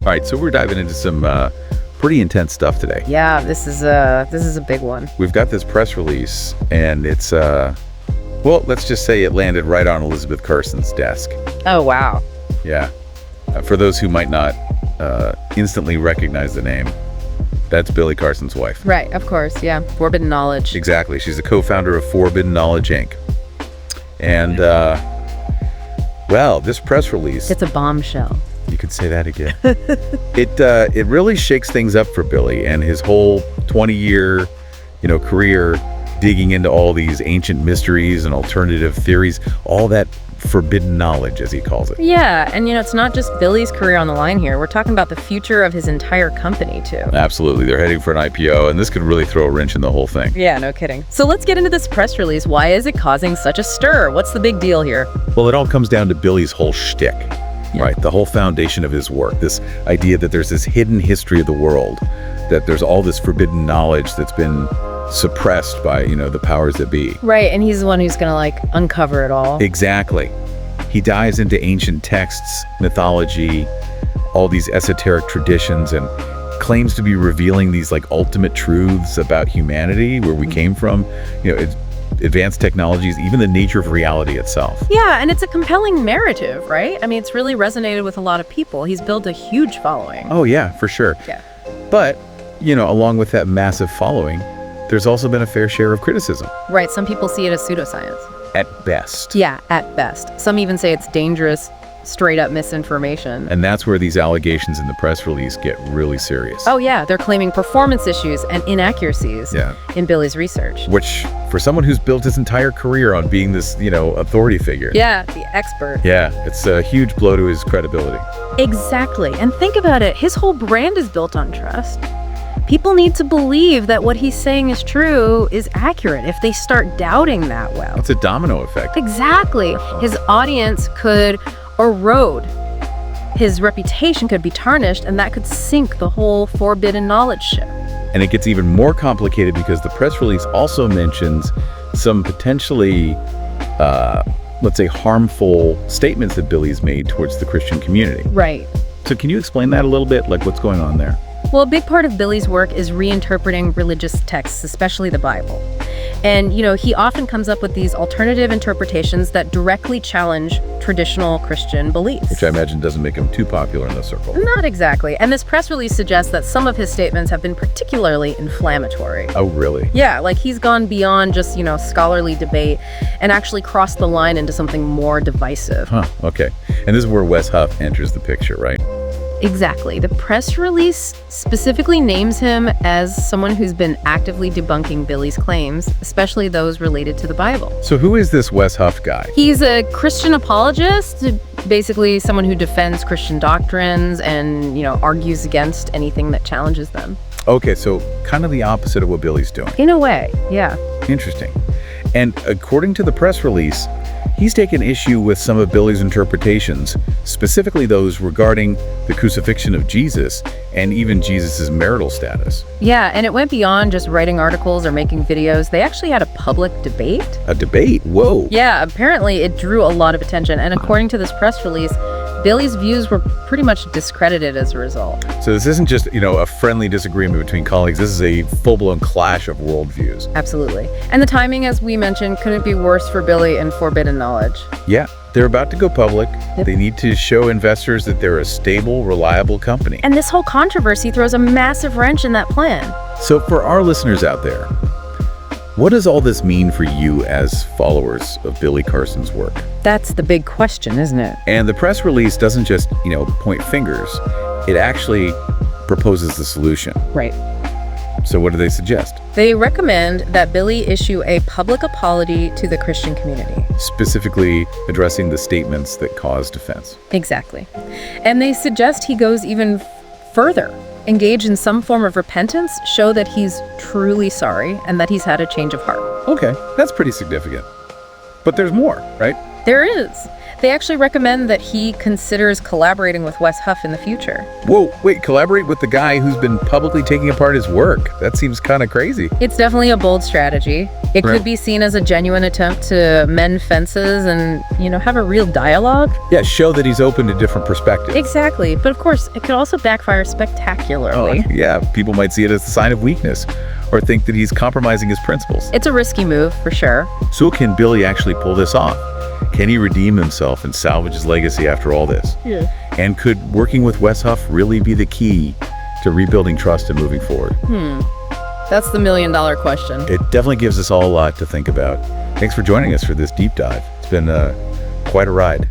All right, so we're diving into some pretty intense stuff today. Yeah, this is a big one. We've got this press release, and it's, well, let's just say it landed right on Elizabeth Carson's desk. Oh, wow. Yeah. For those who might not instantly recognize the name, that's Billy Carson's wife. Right, of course, yeah. Forbidden Knowledge. Exactly. She's the co-founder of Forbidden Knowledge, Inc. And, well, this press release... It's a bombshell. You could say that again. It really shakes things up for Billy and his whole 20-year, career digging into all these ancient mysteries and alternative theories, all that forbidden knowledge, as he calls it. Yeah, and it's not just Billy's career on the line here. We're talking about the future of his entire company, too. Absolutely. They're heading for an IPO, and this could really throw a wrench in the whole thing. Yeah, no kidding. So let's get into this press release. Why is it causing such a stir? What's the big deal here? Well, it all comes down to Billy's whole shtick. Yeah. Right, the whole foundation of his work, this idea that there's this hidden history of the world, that there's all this forbidden knowledge that's been suppressed by, the powers that be. Right, and he's the one who's gonna, uncover it all. Exactly. He dives into ancient texts, mythology, all these esoteric traditions, and claims to be revealing these, ultimate truths about humanity, where we came from, advanced technologies, even the nature of reality itself. Yeah, and it's a compelling narrative, right? I mean, it's really resonated with a lot of people. He's built a huge following. Oh, yeah, for sure. Yeah. But, along with that massive following, there's also been a fair share of criticism. Right, some people see it as pseudoscience. At best. Yeah, at best. Some even say it's dangerous, straight-up misinformation. And that's where these allegations in the press release get really serious. Oh, yeah, they're claiming performance issues and inaccuracies in Billy's research. Which, for someone who's built his entire career on being this, authority figure. Yeah, the expert. Yeah, it's a huge blow to his credibility. Exactly. And think about it. His whole brand is built on trust. People need to believe that what he's saying is true, is accurate. If they start doubting that, well... It's a domino effect. Exactly. His audience could erode. His reputation could be tarnished, and that could sink the whole forbidden knowledge ship. And it gets even more complicated because the press release also mentions some potentially, let's say, harmful statements that Billy's made towards the Christian community. Right. So can you explain that a little bit? What's going on there? Well, a big part of Billy's work is reinterpreting religious texts, especially the Bible. And, he often comes up with these alternative interpretations that directly challenge traditional Christian beliefs. Which I imagine doesn't make him too popular in the circle. Not exactly. And this press release suggests that some of his statements have been particularly inflammatory. Oh, really? Yeah, he's gone beyond just, scholarly debate and actually crossed the line into something more divisive. Huh, okay. And this is where Wes Huff enters the picture, right? Exactly. The press release specifically names him as someone who's been actively debunking Billy's claims, especially those related to the Bible. So who is this Wes Huff guy? He's a Christian apologist, basically someone who defends Christian doctrines and, argues against anything that challenges them. Okay, so kind of the opposite of what Billy's doing. In a way, yeah. Interesting. And according to the press release, he's taken issue with some of Billy's interpretations, specifically those regarding the crucifixion of Jesus and even Jesus' marital status. Yeah, and it went beyond just writing articles or making videos. They actually had a public debate. A debate? Whoa. Yeah, apparently it drew a lot of attention. And according to this press release, Billy's views were pretty much discredited as a result. So this isn't just, a friendly disagreement between colleagues. This is a full-blown clash of worldviews. Absolutely. And the timing, as we mentioned, couldn't be worse for Billy and Forbidden Knowledge. Yeah, they're about to go public. Yep. They need to show investors that they're a stable, reliable company. And this whole controversy throws a massive wrench in that plan. So for our listeners out there, what does all this mean for you as followers of Billy Carson's work? That's the big question, isn't it? And the press release doesn't just, point fingers. It actually proposes the solution. Right. So what do they suggest? They recommend that Billy issue a public apology to the Christian community. Specifically addressing the statements that caused offense. Exactly. And they suggest he goes even further. Engage in some form of repentance, show that he's truly sorry, and that he's had a change of heart. Okay, that's pretty significant. But there's more, right? There is. They actually recommend that he considers collaborating with Wes Huff in the future. Whoa, wait, collaborate with the guy who's been publicly taking apart his work? That seems kind of crazy. It's definitely a bold strategy. It Right. could be seen as a genuine attempt to mend fences and, have a real dialogue. Yeah, show that he's open to different perspectives. Exactly. But of course, it could also backfire spectacularly. Yeah, people might see it as a sign of weakness or think that he's compromising his principles. It's a risky move, for sure. So can Billy actually pull this off? Can he redeem himself and salvage his legacy after all this? Yeah. And could working with Wes Huff really be the key to rebuilding trust and moving forward? That's the million-dollar question. It definitely gives us all a lot to think about. Thanks for joining us for this deep dive. It's been quite a ride.